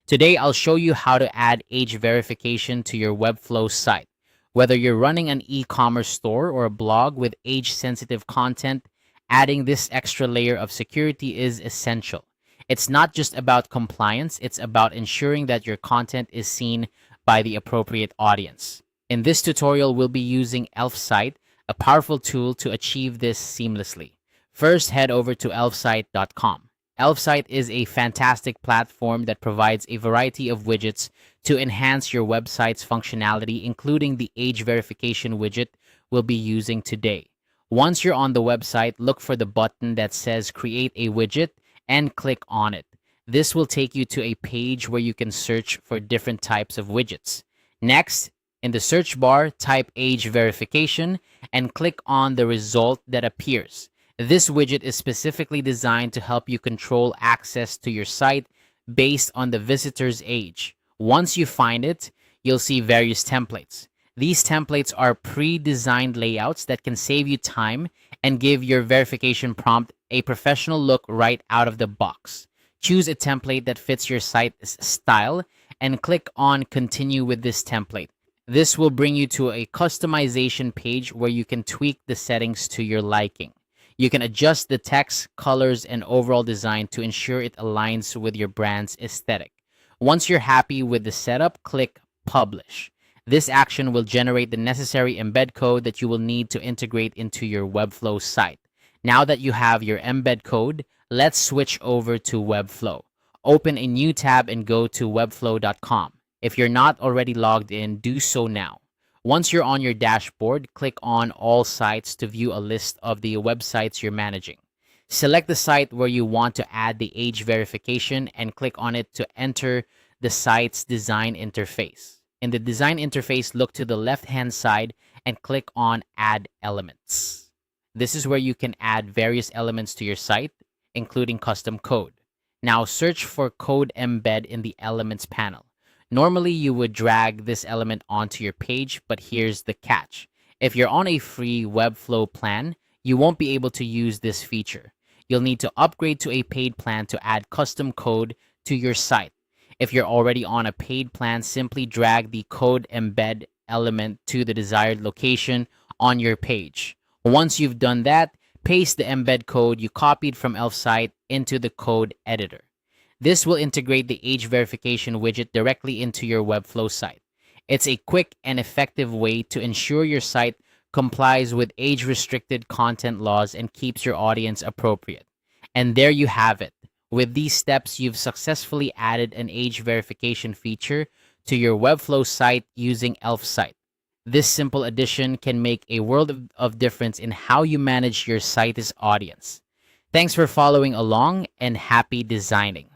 Today, I'll show you how to add age verification to your Webflow site. Whether you're running an e-commerce store or a blog with age-sensitive content, adding this extra layer of security is essential. It's not just about compliance, it's about ensuring that your content is seen by the appropriate audience. In this tutorial, we'll be using ElfSite, a powerful tool to achieve this seamlessly. First, head over to elfsite.com. ElfSite is a fantastic platform that provides a variety of widgets to enhance your website's functionality, including the age verification widget we'll be using today. Once you're on the website, look for the button that says Create a Widget and click on it. This will take you to a page where you can search for different types of widgets. Next, in the search bar, type age verification and click on the result that appears. This widget is specifically designed to help you control access to your site based on the visitor's age. Once you find it, you'll see various templates. These templates are pre-designed layouts that can save you time and give your verification prompt a professional look right out of the box. Choose a template that fits your site's style and click on Continue with this template. This will bring you to a customization page where you can tweak the settings to your liking. You can adjust the text, colors, and overall design to ensure it aligns with your brand's aesthetic. Once you're happy with the setup, click Publish. This action will generate the necessary embed code that you will need to integrate into your Webflow site. Now that you have your embed code, let's switch over to Webflow. Open a new tab and go to webflow.com. If you're not already logged in, do so now. Once you're on your dashboard, click on All Sites to view a list of the websites you're managing. Select the site where you want to add the age verification and click on it to enter the site's design interface. In the design interface, look to the left-hand side and click on Add Elements. This is where you can add various elements to your site, including custom code. Now search for Code Embed in the Elements panel. Normally, you would drag this element onto your page, but here's the catch. If you're on a free Webflow plan, you won't be able to use this feature. You'll need to upgrade to a paid plan to add custom code to your site. If you're already on a paid plan, simply drag the code embed element to the desired location on your page. Once you've done that, paste the embed code you copied from ElfSite into the code editor. This will integrate the age verification widget directly into your Webflow site. It's a quick and effective way to ensure your site complies with age-restricted content laws and keeps your audience appropriate. And there you have it. With these steps, you've successfully added an age verification feature to your Webflow site using ElfSite. This simple addition can make a world of difference in how you manage your site's audience. Thanks for following along and happy designing.